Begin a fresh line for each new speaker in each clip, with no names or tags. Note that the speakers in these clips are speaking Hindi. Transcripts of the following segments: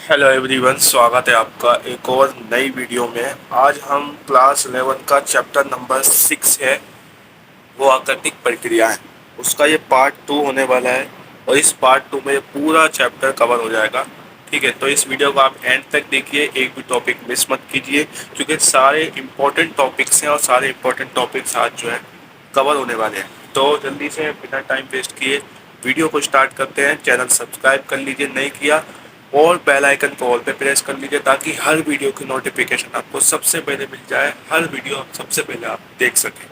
हेलो एवरीवन, स्वागत है आपका एक और नई वीडियो में। आज हम क्लास 11 का चैप्टर नंबर 6 है, वो आकृतिक प्रक्रियाएं, उसका ये पार्ट 2 होने वाला है। और इस पार्ट 2 में ये पूरा चैप्टर कवर हो जाएगा। ठीक है, तो इस वीडियो को आप एंड तक देखिए, एक भी टॉपिक मिस मत कीजिए, क्योंकि सारे इंपॉर्टेंट टॉपिक्स हैं और सारे इंपॉर्टेंट टॉपिक्स आज जो है कवर होने वाले हैं। तो जल्दी से बिना टाइम वेस्ट किए वीडियो को स्टार्ट करते हैं। चैनल सब्सक्राइब कर लीजिए नहीं किया, और बेल आइकन को ऑल पे प्रेस कर लीजिए, ताकि हर वीडियो की नोटिफिकेशन आपको सबसे पहले मिल जाए, हर वीडियो आप सबसे पहले आप देख सकें।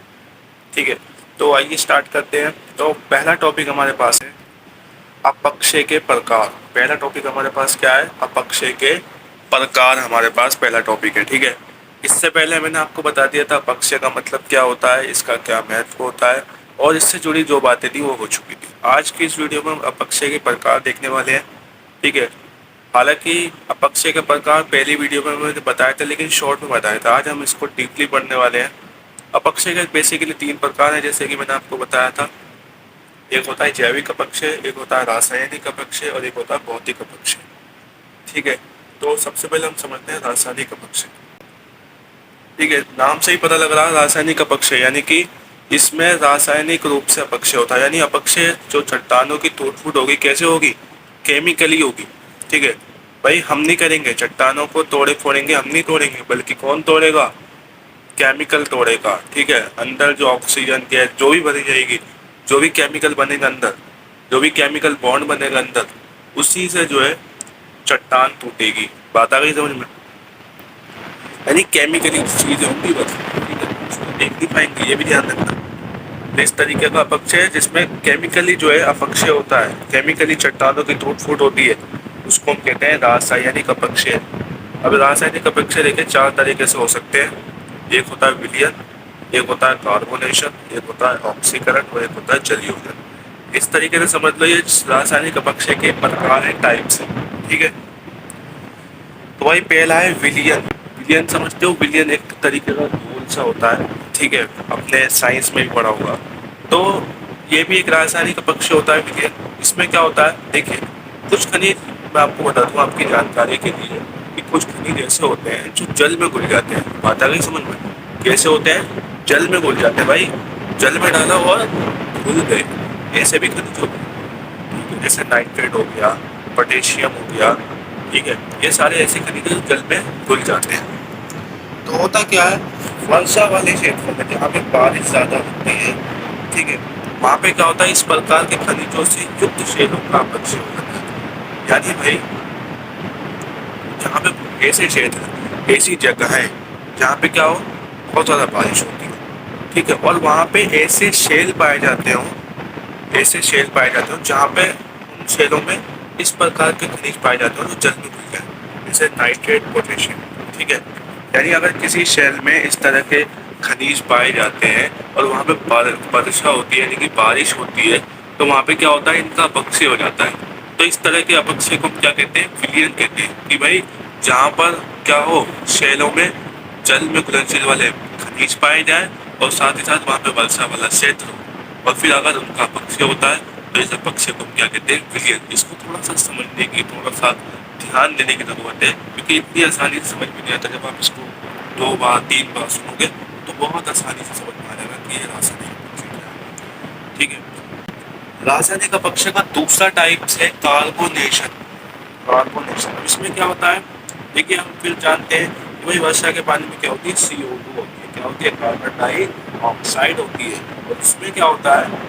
ठीक है, तो आइए स्टार्ट करते हैं। तो पहला टॉपिक हमारे पास है अपक्षय के प्रकार। पहला टॉपिक हमारे पास क्या है? अपक्षय के प्रकार हमारे पास पहला टॉपिक है। ठीक है, इससे पहले मैंने आपको बता दिया था अपक्षय का मतलब क्या होता है, इसका क्या महत्व होता है, और इससे जुड़ी जो बातें थी वो हो चुकी थी। आज की इस वीडियो में हम अपक्षय के प्रकार देखने वाले हैं। ठीक है, हालांकि अपक्षय के प्रकार पहली वीडियो में मैंने बताया था, लेकिन शॉर्ट में बताया था। आज हम इसको डीपली पढ़ने वाले हैं। अपक्षय के बेसिकली 3 प्रकार हैं, जैसे कि मैंने आपको बताया था। एक होता है जैविक अपक्षय, एक होता है रासायनिक अपक्षय, और एक होता है भौतिक अपक्षय। ठीक है, तो सबसे पहले हम समझते हैं रासायनिक अपक्षय। ठीक है, नाम से ही पता लग रहा है रासायनिक अपक्षय, यानी कि इसमें रासायनिक रूप से अपक्षय होता है। यानी अपक्षय जो चट्टानों की टूट फूट होगी, कैसे होगी? केमिकली होगी। ठीक है भाई, हम नहीं करेंगे, चट्टानों को तोड़े फोड़ेंगे हम नहीं तोड़ेंगे, बल्कि कौन तोड़ेगा? केमिकल तोड़ेगा। ठीक है, अंदर जो ऑक्सीजन गैस जो भी भरी जाएगी, जो भी केमिकल बनेगा अंदर, जो भी केमिकल बॉन्ड बनेगा अंदर, उसी से जो है चट्टान टूटेगी। बात आ गई समझ में? यानी केमिकली चीजें होंगी बस। ठीक है, उसको देख नहीं पाएंगे, ये भी ध्यान रखना। तो इस तरीके का अपक्षय है जिसमें केमिकली जो है अपक्षय होता है, केमिकली चट्टानों की टूट फूट होती है, उसको हम कहते हैं रासायनिक अपक्षय। अब रासायनिक अपक्षय देखिए 4 तरीके से हो सकते हैं। एक होता है विलयन, एक होता है कार्बोनेशन, एक होता है ऑक्सीकरण, और एक होता है जलयोजन। इस तरीके से समझ लो ये रासायनिक अपक्षय के प्रकार है, टाइप्स है। ठीक है, तो भाई पहला है विलियन। विलियन समझते हो? विलियन एक तरीके का घोल सा होता है। ठीक है, अपने साइंस में भी पढ़ा होगा। तो ये भी एक रासायनिक अपक्षय होता है विलियन। इसमें क्या होता है देखिए, कुछ खनिज, मैं आपको बता दूं आपकी जानकारी के लिए, कि कुछ खनिज ऐसे होते हैं जो जल में घुल जाते हैं। बात आ गई समझ में? कैसे होते हैं? जल में घुल जाते हैं भाई, जल में डाला और घुल गए। ऐसे भी खनिज होते हैं। ठीक है, जैसे नाइट्रेट हो गया, पोटेशियम हो गया। ठीक है, ये सारे ऐसे खनिज हैं जो जल में घुल जाते हैं। तो होता क्या है, वर्षा वाले क्षेत्र में जहाँ पे बारिश ज्यादा होती है, ठीक है, वहाँ पे क्या होता है, इस प्रकार के खनिजों से युक्त शैलों का अपक्षय हो जाता है। यानी भाई जहाँ पे ऐसे क्षेत्र, ऐसी जगह है जहाँ पे क्या हो, बहुत ज्यादा बारिश होती है। ठीक है, और वहाँ पे ऐसे शेल पाए जाते हो, ऐसे शेल पाए जाते हो जहाँ पे उन शेलों में इस प्रकार के खनिज पाए जाते हो जो जल में घुल गए, जैसे नाइट्रेट, पोटेशियम। ठीक है, यानी अगर किसी शेल में इस तरह के खनिज पाए जाते हैं और वहाँ पे वर्षा होती है, यानी कि बारिश होती है, तो वहाँ पे क्या होता है, इनका अपक्षय हो जाता है। तो इस तरह के अपक्षय को हम क्या कहते हैं? विलयन कहते हैं। कि भाई जहाँ पर क्या हो, शैलों में जल में घुलनशील वाले खनिज पाए जाए, और साथ ही साथ वहाँ पे वर्षा वाला क्षेत्र हो, और फिर अगर उनका अपक्षय होता है, तो इस अपक्षय को हम क्या कहते हैं? विलयन। इसको थोड़ा सा समझने की, थोड़ा सा ध्यान देने की जरूरत है, क्योंकि इतनी आसानी से समझ में नहीं आता। जब आप इसको 2 बार 3 बार सुनोगे तो बहुत आसानी से समझ में आ जाएगा कि ये रासायनिक अपक्षय क्या है। ठीक है, रासायनिक अपक्षय का दूसरा टाइप है कार्बोनेशन। कार्बोनेशन, अब इसमें क्या होता है? देखिए, हम फिर जानते हैं कि भाई वर्षा के पानी में क्या होती है? CO2 होती है। क्या होती है? कार्बन डाइऑक्साइड होती है। और इसमें क्या होता है,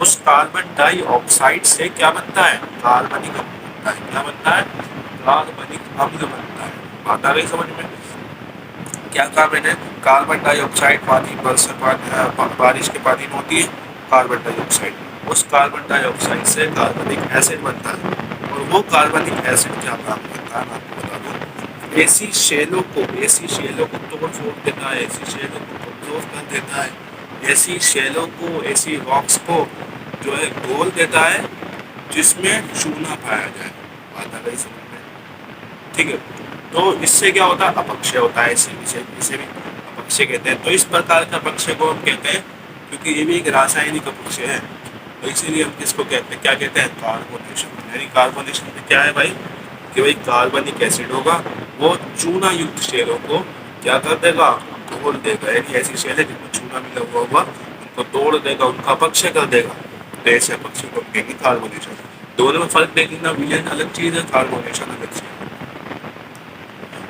उस कार्बन डाइऑक्साइड से क्या बनता है? कार्बनिक अम्ल बनता है। क्या बनता है? कार्बनिक अम्ल बनता है। बात आ गई समझ में? क्या कार्बन है? कार्बन डाइऑक्साइड पानी, बारिश के पानी में होती है कार्बन डाइऑक्साइड। उस कार्बन डाइऑक्साइड से कार्बनिक एसिड बनता है, और वो कार्बनिक एसिड क्या काम करता है मैं आपको बता दूं। ऐसी शेलों को तोड़ फोड़ देता है, ऐसी शेलों को कमजोर कर देता है, ऐसी शेलों को, ऐसी रॉक्स को जो है घोल देता है, जिसमें चूना पाया जाए। बात आ गई समझ में? ठीक है, तो इससे क्या होता है? अपक्षय होता है। इसे भी अपक्षय कहते हैं। तो इस प्रकार का अपक्षय को हम कहते हैं, क्योंकि ये भी एक रासायनिक अपक्षय है, तो इसीलिए हम किसको कहते हैं? क्या कहते हैं? कार्बोनेशन। यानी कार्बोनेशन में क्या है भाई, कि भाई कार्बनिक एसिड होगा, वो चूना युक्त शेलों को क्या कर देगा, तोड़ देगा। यानी ऐसी शेल है जिनमें चूना मिला हुआ होगा, उनको तोड़ देगा, उनका अपक्षय कर देगा। तो ऐसे अपक्षय को कहेंगे कार्बोनेशन। दोनों में फर्क देख लेना, विलयन अलग चीज है, कार्बोनेशन अलग चीज है।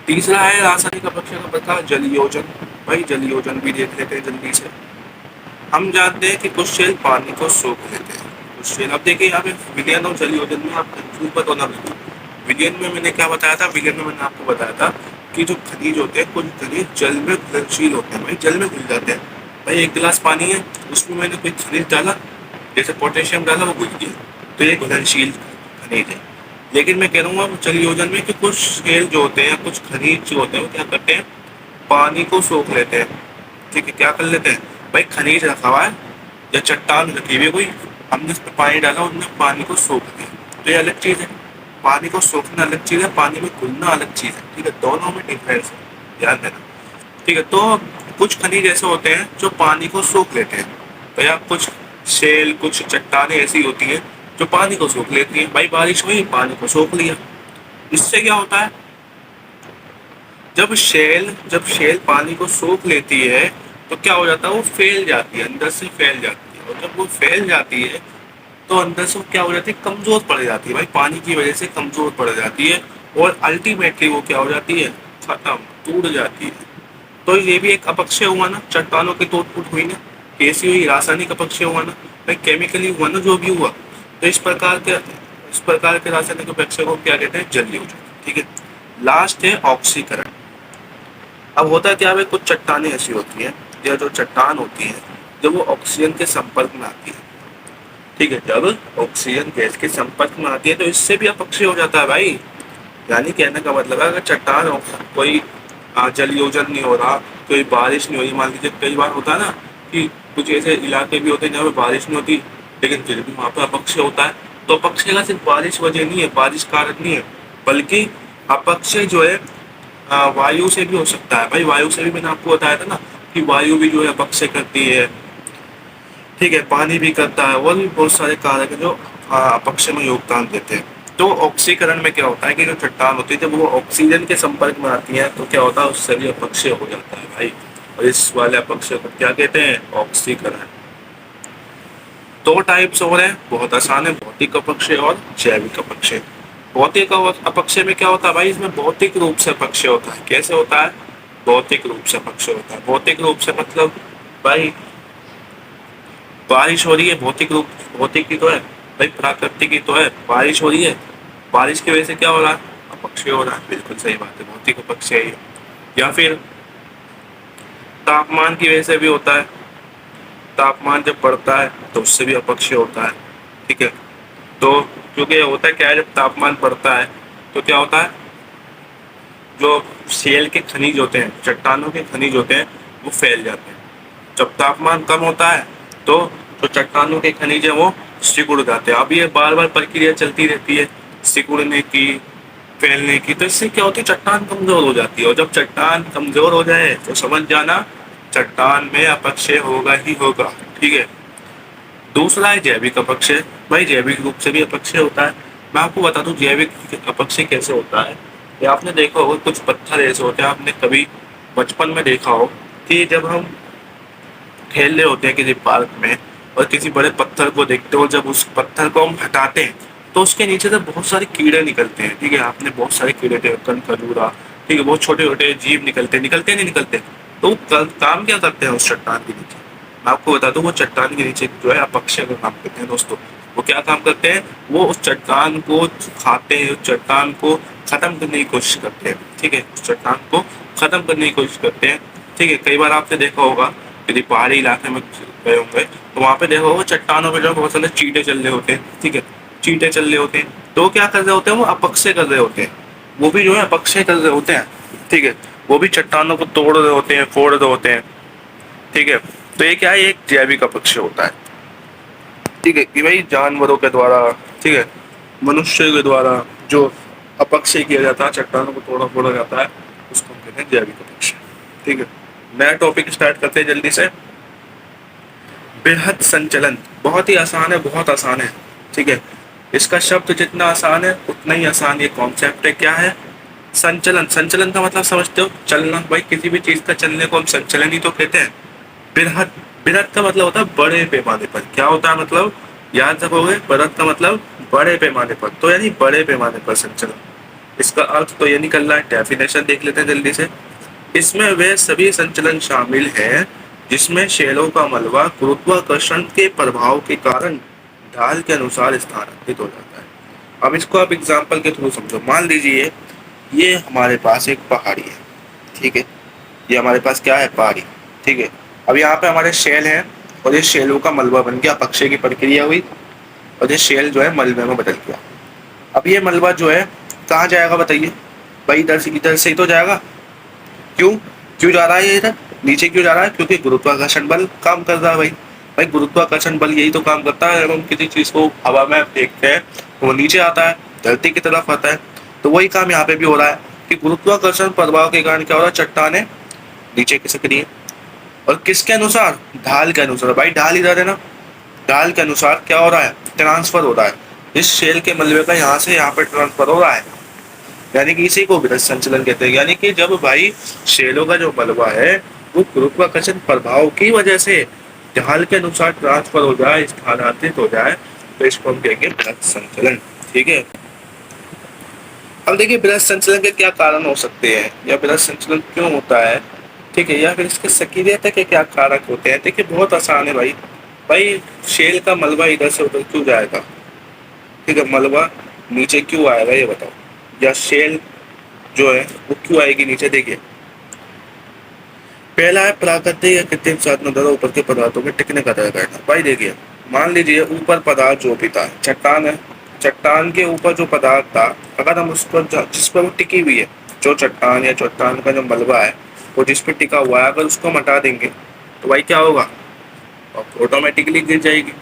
तीसरा है रासायनिक अपक्षय का प्रकार जलयोजन। भाई जलयोजन भी देख लेते हैं जल्दी से। हम जानते हैं कि कुछ शेल पानी को सोख लेते हैं, कुछ शेल। अब देखिए यहाँ पे विलयन और जलयोजन में आप कंफ्यूज मत होना बिल्कुल। विलयन में मैंने क्या बताया था, विलयन में मैंने आपको बताया था कि जो खनिज होते हैं, कुछ खनिज जल में घुलनशील होते हैं, भाई जल में घुल जाते हैं। भाई एक गिलास पानी है, उसमें मैंने कोई खनिज डाला, जैसे पोटेशियम डाला, वो घुल गया, तो ये घुलनशील खनिज है। लेकिन मैं कह रहा हूँ जलयोजन में कि कुछ शेल जो होते हैं, कुछ खनिज जो होते हैं, वो क्या करते हैं, पानी को सोख लेते हैं। ठीक है, क्या कर लेते हैं, भाई खनिज रखा हुआ है या चट्टान रखी हुई है कोई, हमने उस पर पानी डाला, उनने पानी को सोख लिया, तो ये अलग चीज़ है। पानी को सोखना अलग चीज़ है, पानी में घुलना अलग चीज़ है। ठीक है, दोनों में डिफरेंस है, ध्यान देना। ठीक है, तो कुछ खनिज ऐसे होते हैं जो पानी को सोख लेते हैं, भैया कुछ शेल, कुछ चट्टानें ऐसी होती हैं जो पानी को सोख लेती हैं। भाई बारिश हुई, पानी को सोख लिया। इससे क्या होता है, जब शेल पानी को सोख लेती है तो क्या हो जाता है, वो फैल जाती है, अंदर से फैल जाती है। और जब वो फैल जाती है तो अंदर से वो क्या हो जाती है, कमजोर पड़ जाती है। भाई पानी की वजह से कमजोर पड़ जाती है और अल्टीमेटली वो क्या हो जाती है, खत्म, टूट जाती है। तो ये भी एक अपक्षय हुआ ना, चट्टानों की टूट फूट हुई ना, कैसी हुई, रासायनिक अपक्षय हुआ ना, भाई केमिकली हुआ ना, जो भी हुआ। तो इस प्रकार के रासायनिक अपक्षय को क्या कहते हैं, जलयोजन। ठीक है, लास्ट है ऑक्सीकरण। अब होता क्या है, कुछ चट्टानें ऐसी होती हैं, या जो चट्टान होती है, जब वो ऑक्सीजन के संपर्क में आती है, ठीक है, जब ऑक्सीजन गैस के संपर्क में आती है तो इससे भी अपक्षय हो जाता है भाई। यानी कहने का मतलब है, अगर चट्टान कोई जलयोजन नहीं हो रहा, कोई बारिश नहीं हो रही, मान लीजिए कई बार होता है ना कि कुछ ऐसे इलाके भी होते हैं जहाँ पे बारिश नहीं होती, लेकिन फिर भी वहाँ पर अपक्षय होता है। तो अपक्षय का सिर्फ बारिश वजह नहीं है, बारिश कारण नहीं है, बल्कि अपक्षय जो है वायु से भी हो सकता है। भाई वायु से भी मैंने आपको बताया था ना कि वायु भी जो है अपक्षय करती है। ठीक है, पानी भी करता है, और भी बहुत सारे कारक हैं जो अपक्षय में योगदान देते हैं। तो ऑक्सीकरण में क्या होता है कि जो चट्टान होती है, जब वो ऑक्सीजन के संपर्क में आती है तो क्या होता है, उससे भी अपक्षय हो जाता है भाई। और इस वाले अपक्षय को क्या कहते हैं, ऑक्सीकरण। दो टाइप्स और हैं, बहुत आसान है, भौतिक अपक्षय और जैविक अपक्षय। भौतिक अपक्षय में क्या होता है भाई, इसमें भौतिक रूप से अपक्षय होता है। कैसे होता है, भौतिक रूप से अपक्षय होता है। भौतिक रूप से मतलब भाई बारिश हो रही है, भौतिक ही तो है भाई, प्राकृतिक ही तो है, बारिश हो रही है, बारिश की वजह से क्या हो रहा है, अपक्षय हो रहा है। बिल्कुल सही बात है, भौतिक अपक्षय है। या फिर तापमान की वजह से भी होता है, तापमान जब बढ़ता है तो उससे भी अपक्षय होता है। ठीक है, तो क्योंकि होता है क्या है, जब तापमान बढ़ता है तो क्या होता है, जो शेल के खनिज होते हैं, चट्टानों के खनिज होते हैं, वो फैल जाते हैं। जब तापमान कम होता है तो जो चट्टानों के खनिज है वो सिकुड़ जाते हैं। अब ये बार बार प्रक्रिया चलती रहती है सिकुड़ने की, फैलने की, तो इससे क्या होती है, चट्टान कमजोर हो जाती है। और जब चट्टान कमजोर हो जाए तो समझ जाना चट्टान में अपक्षय होगा ही होगा। ठीक है, दूसरा है जैविक अपक्षय। भाई जैविक रूप से भी अपक्षय होता है। मैं आपको बता दूं जैविक अपक्षय कैसे होता है। ये आपने देखा होगा, कुछ पत्थर ऐसे होते हैं, आपने कभी बचपन में देखा हो कि जब हम खेल रहे होते हैं किसी पार्क में और किसी बड़े पत्थर को देखते हो, जब उस पत्थर को हम हटाते हैं तो उसके नीचे से बहुत सारे कीड़े निकलते हैं। ठीक है, आपने बहुत सारे कीड़े थे, कनखजूरा, ठीक है, बहुत छोटे छोटे जीव निकलते नहीं निकलते। तो वो काम क्या करते हैं उस चट्टान के नीचे, मैं आपको बता दूं, वो चट्टान के नीचे जो है अपक्षय का काम करते हैं दोस्तों। वो क्या काम करते हैं, वो उस चट्टान को खाते हैं, उस चट्टान को खत्म करने की कोशिश करते हैं। ठीक है, उस चट्टान को खत्म करने की कोशिश करते हैं। ठीक है, कई बार आपने देखा होगा यदि पहाड़ी इलाके में गए होंगे तो वहाँ पे देखा होगा चट्टानों पे जो बहुत सारे चींटे चल रहे होते हैं। ठीक है, चींटे चल रहे होते हैं, तो वो क्या कर रहे होते हैं, वो अपक्षय कर रहे होते हैं, वो भी जो है अपक्षय कर रहे होते हैं। ठीक है, वो भी चट्टानों को तोड़ रहे होते हैं, फोड़ रहे होते हैं। ठीक है, तो ये क्या है, एक जैविक अपक्षय होता है। ठीक है, कि भाई जानवरों के द्वारा, ठीक है, मनुष्य के द्वारा जो अपक्षय किया जाता है, चट्टानों को तोड़ा फोड़ा जाता है, उसको हम कहते हैं जैविक अपक्षय। ठीक है, नया टॉपिक स्टार्ट करते हैं जल्दी से। बृहद संचलन, बहुत ही आसान है, बहुत आसान है। ठीक है, इसका शब्द जितना आसान है उतना ही आसान ये कॉन्सेप्ट है। क्या है? संचलन। संचलन का मतलब समझते हो? चलना। भाई किसी भी चीज का चलने को हम संचलन ही तो कहते हैं। बृहद। बृहद का मतलब होता है बड़े पैमाने पर। क्या होता है मतलब? याद रखोगे, बृहद का मतलब बड़े पैमाने पर, तो यानी बड़े पैमाने पर संचलन। इसका अर्थ तो ये निकल रहा है। डेफिनेशन देख लेते हैं जल्दी से। इसमें वे सभी संचलन शामिल हैं जिसमें शैलों का मलबा गुरुत्वाकर्षण के प्रभाव के कारण ढाल के अनुसार स्थानांतरित हो जाता है। अब इसको आप एग्जाम्पल के थ्रू समझो। मान लीजिए ये हमारे पास एक पहाड़ी है, ठीक है। ये हमारे पास क्या है? पहाड़ी, ठीक है। अब यहाँ पे हमारे शेल हैं और ये शेलों का मलबा बन गया, अपक्षय की प्रक्रिया हुई और ये शेल जो है मलबे में बदल गया। अब ये मलबा जो है कहाँ जाएगा बताइए? भाई इधर से ही तो जाएगा। क्यों? क्यों जा रहा है ये इधर? नीचे क्यों जा रहा है? क्योंकि गुरुत्वाकर्षण बल काम कर रहा है भाई। भाई गुरुत्वाकर्षण बल यही तो काम करता है। जब हम किसी चीज को हवा में देखते हैं तो वो नीचे आता है, धरती की तरफ आता है। तो वही काम यहाँ पे भी हो रहा है कि गुरुत्वाकर्षण प्रभाव के कारण क्या हो रहा है? चट्टानें नीचे खिसक रही है। और किसके अनुसार? ढाल के अनुसार। भाई ढाल इधर है ना, ढाल के अनुसार क्या हो रहा है? ट्रांसफर हो रहा है। इस शेल के मलबे का यहाँ से यहाँ पे ट्रांसफर हो रहा है, यानी कि इसी को बृहद संचलन कहते हैं। यानी कि जब भाई शेलों का जो मलबा है वो गुरुत्वाकर्षण प्रभाव की वजह से ढाल के अनुसार ट्रांसफर हो जाए, स्थानांतरित हो जाए, तो इसको हम कहेंगे बृहद संचलन। ठीक है। अब देखिए बृहद संचलन के क्या कारण हो सकते हैं या बृहद संचलन क्यों होता है, ठीक है, या फिर इसके सक्रियता के क्या कारक होते हैं। देखिए बहुत आसान है भाई। भाई शेल का मलबा इधर से उधर क्यों जाएगा? ठीक है, मलबा नीचे क्यों आएगा ये बताओ? या शेल जो है वो क्यों आएगी नीचे? देखिए पहला है प्राकृतिक या कृत्रिम साधनों द्वारा ऊपर के पदार्थों में टिकने का तय करना। भाई देखिए मान लीजिए ऊपर पदार्थ जो भी था, चट्टान है, चट्टान के ऊपर जो पदार्थ था, अगर हम उस पर जिस पर वो टिकी हुई है, जो चट्टान या चट्टान का जो मलबा है वो जिस पर टिका हुआ है, अगर उसको हम हटा देंगे तो भाई क्या होगा? ऑटोमेटिकली गिर जाएगी।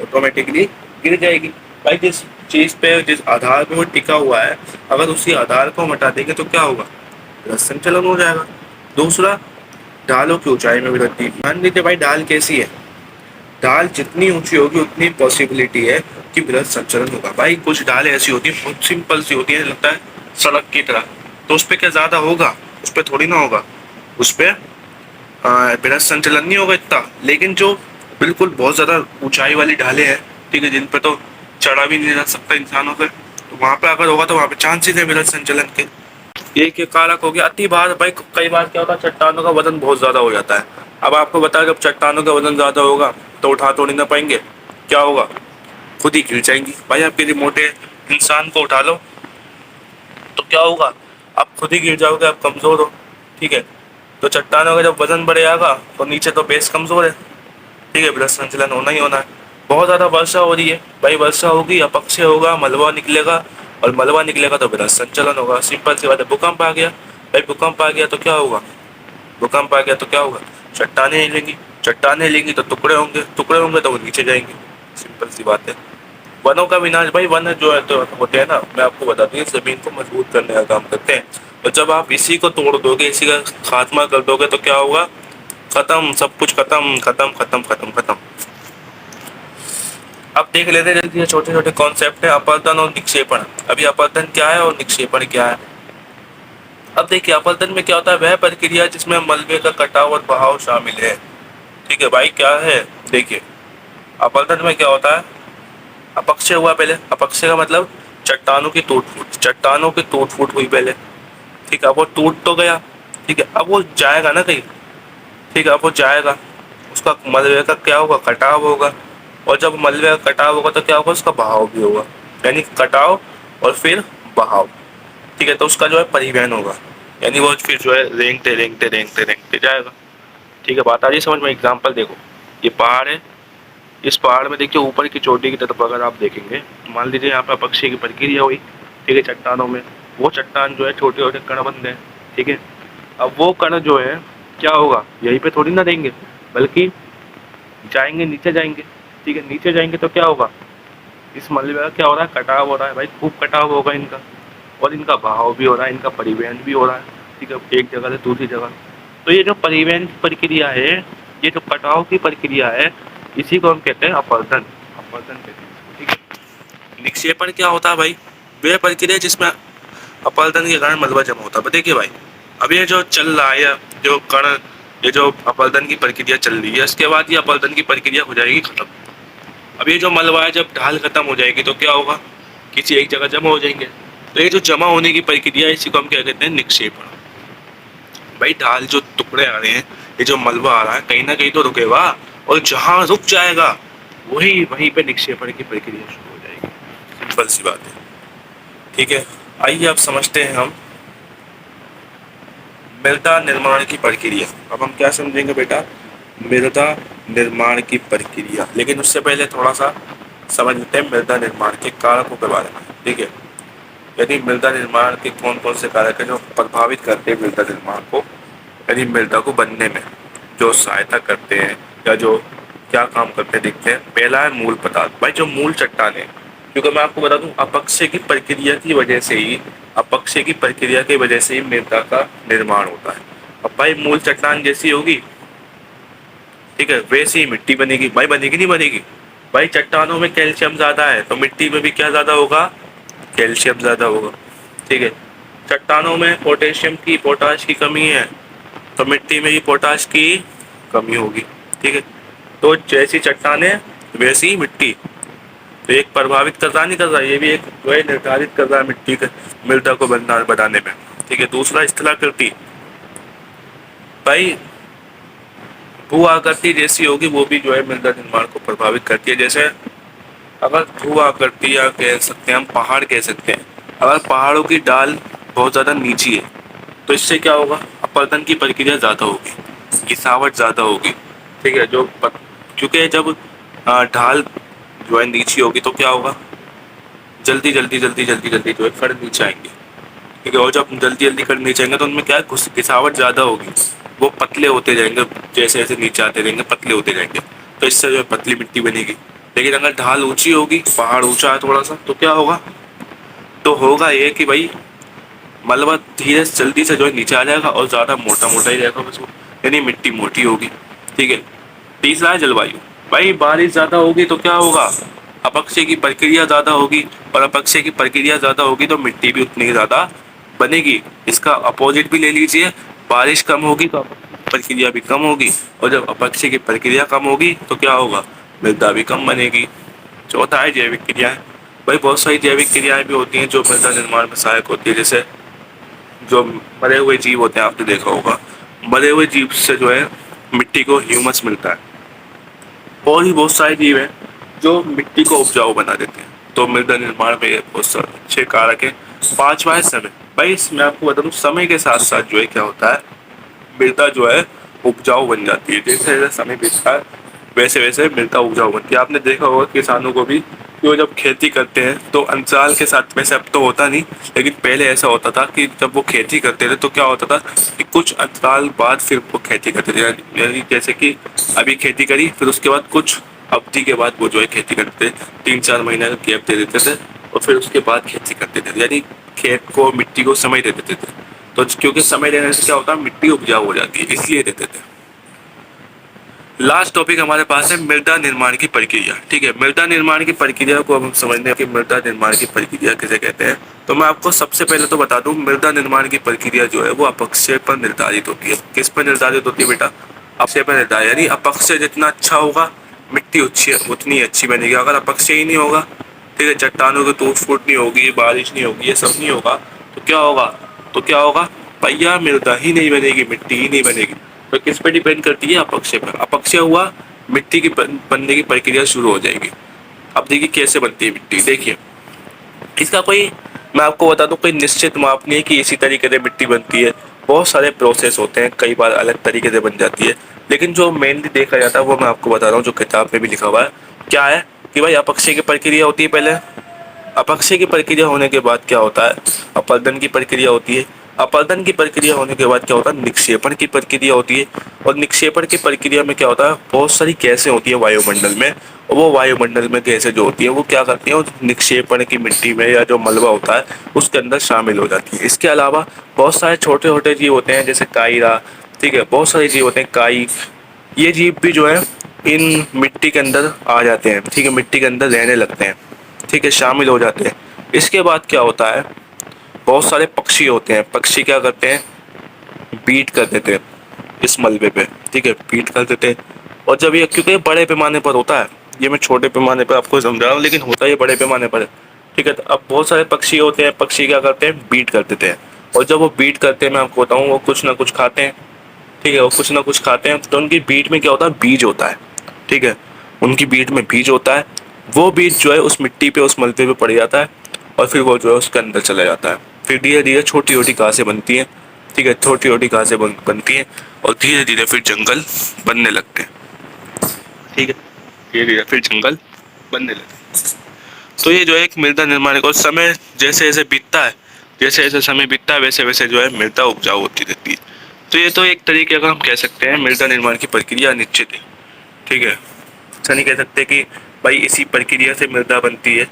ऑटोमेटिकली गिर जाएगी। भाई जिस चीज पे, जिस आधार पे वो टिका हुआ है, अगर उसी आधार को हम हटा देंगे तो क्या होगा? बृहद संचलन हो जाएगा। दूसरा, ढालों की ऊंचाई में वृद्धि। मान लीजिए भाई ढाल कैसी है? ढाल जितनी ऊंची होगी उतनी पॉसिबिलिटी है कि बृहद संचलन होगा। भाई कुछ ढाल ऐसी होती है बहुत सिंपल सी होती है, लगता है सड़क की तरह, तो उस पर क्या ज्यादा होगा? उस पर थोड़ी ना होगा। उस पर बृहद संचलन नहीं होगा इतना। लेकिन जो बिल्कुल बहुत ज्यादा ऊंचाई वाली ढालें हैं, ठीक है, जिन पे तो चढ़ा भी नहीं जा सकता इंसानों से, तो वहां पे अगर होगा तो वहां पे चांसेस है बृहद संचलन के। एक ये कारक हो गया। अति भार। भाई कई बार क्या होता है चट्टानों का वजन बहुत ज्यादा हो जाता है। अब आपको बता, जब चट्टानों का वजन ज्यादा होगा तो उठा तोड़ ना पाएंगे, क्या होगा? खुद ही गिर जाएंगी। भाई आप किसी मोटे इंसान को उठा लो तो क्या होगा? आप खुद ही गिर जाओगे, आप कमजोर हो, ठीक है। तो चट्टानों का जब वजन बढ़ेगा तो नीचे तो बेस कमजोर है, ठीक है, बृहद संचलन होना ही होना है। बहुत ज्यादा वर्षा हो रही है, भाई वर्षा होगी, अपक्षय होगा, मलबा निकलेगा, और मलबा निकलेगा तो बृहद संचलन होगा। सिंपल सी बात है। भूकंप आ गया, भाई भूकंप आ गया तो क्या होगा? भूकंप आ गया तो क्या होगा? चट्टानें हिलेंगी, चट्टानें हिलेंगी तो टुकड़े होंगे, टुकड़े होंगे तो वो नीचे जाएंगे। सिंपल सी बात है। वनों का विनाश। भाई वन जो है तो होते हैं ना, मैं आपको बता दूं, जमीन को मजबूत करने का काम करते हैं। और जब आप इसी को तोड़ दोगे, इसी का खात्मा कर दोगे तो क्या होगा? खत्म, सब कुछ खत्म खत्म खत्म खत्म खत्म। अब देख लेते हैं जल्दी, छोटे छोटे कॉन्सेप्ट है, अपरदन और निक्षेपण। अभी अपरदन क्या है और निक्षेपण क्या है? अब देखिए अपरदन में क्या होता है? वह प्रक्रिया जिसमें मलबे का कटाव और बहाव शामिल है। ठीक है भाई, क्या है? देखिए अपरदन में क्या होता है? अपक्षय हुआ पहले। अपक्षय का मतलब चट्टानों की टूट फूट, चट्टानों की टूट फूट हुई पहले, ठीक है। अब वो टूट तो गया, ठीक है, अब वो जाएगा ना कहीं, ठीक है, अब वो जाएगा, उसका मलबे का क्या होगा? कटाव होगा। और जब मलबे का कटाव होगा तो क्या होगा? उसका बहाव भी होगा। यानी कटाव और फिर बहाव, ठीक है। तो उसका जो है परिवहन होगा, यानी वो फिर जो है रेंगते रेंगते रेंगते रेंगते जाएगा, ठीक है। बात आ रही है समझ में? एग्जाम्पल देखो, ये पहाड़ है, इस पहाड़ में देखिए ऊपर की चोटी की तरफ अगर आप देखेंगे, मान लीजिए यहाँ पर अपक्षय की प्रक्रिया हुई, ठीक है, चट्टानों में। वो चट्टान जो है छोटे छोटे कणबंद है, ठीक है। अब वो कण जो है क्या होगा? यहीं पे थोड़ी ना देंगे, बल्कि जाएंगे, नीचे जाएंगे, ठीक है। नीचे जाएंगे तो क्या होगा? इस मलबे का क्या हो रहा है? कटाव हो रहा है भाई, खूब कटाव होगा इनका, और इनका बहाव भी हो रहा है, इनका परिवहन भी हो रहा है, ठीक है, एक जगह से दूसरी जगह। तो ये जो परिवहन की प्रक्रिया है, ये जो कटाव की प्रक्रिया है, इसी को हम कहते हैं अपरदन। अपरदन कहते हैं, ठीक है। निक्षेपण क्या होता है भाई? वह प्रक्रिया जिसमें अपरदन के कारण मलबा जमा होता है। देखिए भाई, अब ये जो चल रहा है, जो कण, ये जो अपरदन की प्रक्रिया चल रही है, इसके बाद ये अपरदन की प्रक्रिया हो जाएगी खत्म। अब ये जो मलबा है, जब ढाल खत्म हो जाएगी तो क्या होगा? किसी एक जगह जमा हो जाएंगे। तो ये जो जमा होने की प्रक्रिया है, इसी को हम क्या कहते हैं? निक्षेपण। भाई ढाल जो टुकड़े आ रहे हैं, ये जो मलबा आ रहा है, कहीं ना कहीं तो रुकेगा, और जहां रुक जाएगा वही वहीं पे निक्षेपण की प्रक्रिया शुरू हो जाएगी। सिंपल सी बात है। ठीक है, आइए अब समझते हैं हम मृदा निर्माण की प्रक्रिया। अब हम क्या समझेंगे बेटा? मृदा निर्माण की प्रक्रिया। लेकिन उससे पहले थोड़ा सा समझ लेते हैं मृदा निर्माण के कारकों के बारे में। ठीक है, यदि मृदा निर्माण के कौन कौन से कारक हैं जो प्रभावित करते हैं मृदा निर्माण को, यानी मृदा को बनने में जो सहायता करते हैं, या जो क्या काम करते दिखते हैं। पहला है मूल पदार्थ। भाई जो मूल चट्टान है, क्योंकि मैं आपको बता दूं, अपक्षय की प्रक्रिया की वजह से ही, अपक्षय की प्रक्रिया की वजह से ही मृदा का निर्माण होता है। अब भाई मूल चट्टान जैसी होगी, ठीक है, वैसे ही मिट्टी बनेगी। भाई बनेगी नहीं बनेगी? भाई चट्टानों में कैल्शियम ज्यादा है, तो मिट्टी में भी क्या ज्यादा होगा? कैल्शियम ज्यादा होगा। ठीक है, चट्टानों में पोटेशियम की, पोटाश की कमी है, तो मिट्टी में ही पोटाश की कमी होगी। ठीक है, तो जैसी चट्टानें वैसी ही मिट्टी। तो एक प्रभावित कर रहा नहीं कर रहा, ये भी एक जो है निर्धारित कर रहा है मिट्टी के मृदा को बनाने में। ठीक है, दूसरा स्थलाकृति। भाई भू आकृति जैसी होगी, वो भी जो है मृदा निर्माण को प्रभावित करती है। जैसे अगर भू आकृति, या कह सकते हैं हम पहाड़ कह सकते हैं, अगर पहाड़ों की ढाल बहुत ज़्यादा नीची है, तो इससे क्या होगा? अपरदन की प्रक्रिया ज़्यादा होगी, गिसावट ज़्यादा होगी। ठीक है, क्योंकि जब ढाल जो है नीची होगी, तो क्या होगा? जल्दी जल्दी जल्दी जल्दी जल्दी जो है कण नीचे आएंगे। ठीक है, और जब जल्दी जल्दी कण नीचे आएंगे, तो उनमें क्या है? गिसावट ज़्यादा होगी, वो पतले होते जाएंगे, जैसे जैसे नीचे आते रहेंगे पतले होते जाएंगे। तो इससे जो है पतली मिट्टी बनेगी। लेकिन अगर ढाल ऊंची होगी, पहाड़ ऊंचा है थोड़ा सा, तो क्या होगा? तो होगा ये कि भाई मलबा धीरे से जल्दी से जो है नीचे आ जाएगा, और ज़्यादा मोटा मोटा ही रहेगा बस वो, यानी मिट्टी मोटी होगी। ठीक है, तीसरा है जलवायु। भाई बारिश ज़्यादा होगी तो क्या होगा? अपक्षय की प्रक्रिया ज़्यादा होगी, और अपक्षय की प्रक्रिया ज़्यादा होगी तो मिट्टी भी उतनी ही ज़्यादा बनेगी। इसका अपोजिट भी ले लीजिए, बारिश कम होगी तो प्रक्रिया भी कम होगी, और जब अपक्षय की प्रक्रिया कम होगी तो क्या होगा? मृदा भी कम बनेगी। चौथा है जैविक क्रियाएं। भाई बहुत सारी जैविक क्रियाएं भी होती हैं जो मृदा निर्माण में सहायक होती है। जैसे जो मरे हुए जीव होते हैं, आपने देखा होगा, मरे हुए जीव से जो है मिट्टी को ह्यूमस मिलता है। और भी बहुत सारे जीव हैं जो मिट्टी को उपजाऊ बना देते हैं। तो मृदा निर्माण में ये बहुत सारे अच्छे कारक है। पांचवा है समय। भाई इसमें आपको बता दूं, समय के साथ साथ जो है क्या होता है, मृदा जो है उपजाऊ बन जाती है। जैसे जैसे समय बीतता है, वैसे वैसे मृदा उपजाऊ बनती है। आपने देखा होगा किसानों को भी, कि वो जब खेती करते हैं तो अंतराल के साथ, वैसे अब तो होता नहीं, लेकिन पहले ऐसा होता था कि जब वो खेती करते थे तो क्या होता था कि कुछ अंतराल बाद फिर वो खेती करते थे। यानी जैसे कि अभी खेती करी, फिर उसके बाद कुछ अवधि के बाद वो जो है खेती करते थे, 3-4 महीने का गैप दे देते थे, और फिर उसके बाद खेती करते थे। यानी खेत को, मिट्टी को समय दे देते थे। तो क्योंकि समय देने से क्या होता है, मिट्टी उपजाऊ हो जाती है, इसलिए देते थे। लास्ट टॉपिक हमारे पास है मृदा निर्माण की प्रक्रिया। ठीक है, मृदा निर्माण की प्रक्रिया को अब हम समझने हैं कि मृदा निर्माण की प्रक्रिया किसे कहते हैं। तो मैं आपको सबसे पहले तो बता दूं, मृदा निर्माण की प्रक्रिया जो है वो अपक्षय पर निर्धारित होती है। किस पर निर्धारित होती है बेटा? अपक्षय पर निर्धारित, यानी अपक्षय जितना अच्छा होगा, मिट्टी उतनी अच्छी बनेगी। अगर अपक्षय ही नहीं होगा, ठीक है, चट्टानों की टूट फूट नहीं होगी, बारिश नहीं होगी, ये सब नहीं होगा, तो क्या होगा? भैया मृदा ही नहीं बनेगी, मिट्टी ही नहीं बनेगी। तो किस पे डिपेंड करती है? अपक्षय पर। अपक्षय हुआ, मिट्टी की बनने की प्रक्रिया शुरू हो जाएगी। अब देखिए कैसे बनती है मिट्टी। देखिए, इसका कोई, मैं आपको बता दूं, कोई निश्चित माप नहीं है कि इसी तरीके से मिट्टी बनती है। बहुत सारे प्रोसेस होते हैं, कई बार अलग तरीके से बन जाती है। लेकिन जो मेनली देखा जाता है वो मैं आपको बता रहा हूँ, जो किताब में भी लिखा हुआ है। क्या है कि भाई अपक्षय की प्रक्रिया होती है पहले, अपक्षय की प्रक्रिया होने के बाद क्या होता है? अपरदन की प्रक्रिया होती है। अपरदन की प्रक्रिया होने के बाद क्या होता है? निक्षेपण की प्रक्रिया होती है। और निक्षेपण की प्रक्रिया में क्या होता है? बहुत सारी गैसें होती है वायुमंडल में, और वो वायुमंडल में गैसें जो होती है वो क्या करती है? उस निक्षेपण की मिट्टी में, या जो मलबा होता है उसके अंदर शामिल हो जाती है। इसके अलावा बहुत सारे छोटे छोटे जीव होते हैं, जैसे कायरा, ठीक है, बहुत सारे जीव होते हैं, काई, ये जीव भी जो है इन मिट्टी के अंदर आ जाते हैं। ठीक है, मिट्टी के अंदर रहने लगते हैं। ठीक है, शामिल हो जाते हैं। इसके बाद क्या होता है, बहुत सारे पक्षी होते हैं, पक्षी क्या करते हैं, बीट कर देते हैं इस मलबे पे, ठीक है, बीट कर देते हैं। और जब ये, क्योंकि ये बड़े पैमाने पर होता है, ये मैं छोटे पैमाने पर आपको समझा रहा हूँ, लेकिन होता है ये बड़े पैमाने पर है, ठीक है। तो अब बहुत सारे पक्षी होते हैं, पक्षी क्या करते हैं, बीट कर देते हैं। और जब वो बीट करते हैं, मैं आपको बताऊँ, वो कुछ ना कुछ खाते हैं, ठीक है, वो कुछ ना कुछ खाते हैं। तो उनकी बीट में क्या होता है, बीज होता है, ठीक है, उनकी बीट में बीज होता है। वो बीज जो है उस मिट्टी पे, उस मलबे पे पड़ जाता है, और फिर वो जो है उसके अंदर चला जाता है। फिर धीरे धीरे छोटी छोटी घासें बनती हैं, ठीक है, छोटी छोटी घासें बनती हैं, और धीरे धीरे फिर जंगल बनने लगते हैं, ठीक है, धीरे धीरे फिर जंगल बनने लगते हैं। तो ये जो है एक मृदा निर्माण है, और समय जैसे जैसे बीतता है, जैसे जैसे समय बीतता है, वैसे वैसे जो है मृदा उपजाऊ होती रहती है। तो ये तो एक तरीके का हम कह सकते हैं मृदा निर्माण की प्रक्रिया निश्चित है, ठीक है। ऐसा नहीं कह सकते कि भाई इसी प्रक्रिया से मृदा बनती है,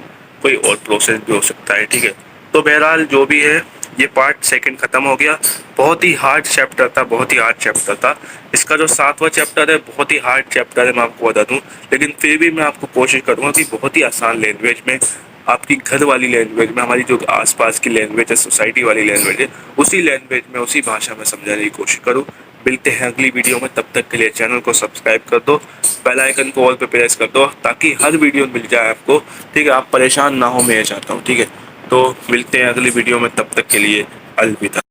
कोई और प्रोसेस भी हो सकता है, ठीक है। तो बहरहाल जो भी है, ये पार्ट सेकंड खत्म हो गया। बहुत ही हार्ड चैप्टर था, बहुत ही हार्ड चैप्टर था। इसका जो 7वां चैप्टर है, बहुत ही हार्ड चैप्टर है, मैं आपको बता दूं। लेकिन फिर भी मैं आपको कोशिश करूंगा कि बहुत ही आसान लैंग्वेज में, आपकी घर वाली लैंग्वेज में, हमारी जो आसपास की लैंग्वेज है, सोसाइटी वाली लैंग्वेज है, उसी लैंग्वेज में, उसी भाषा में समझाने की कोशिश करूँ। मिलते हैं अगली वीडियो में, तब तक के लिए चैनल को सब्सक्राइब कर दो, बेल आइकन को ऑल पे प्रेस कर दो, ताकि हर वीडियो मिल जाए आपको, ठीक है, आप परेशान ना हो, मैं ये चाहता हूँ, ठीक है। तो मिलते हैं अगली वीडियो में, तब तक के लिए अलविदा।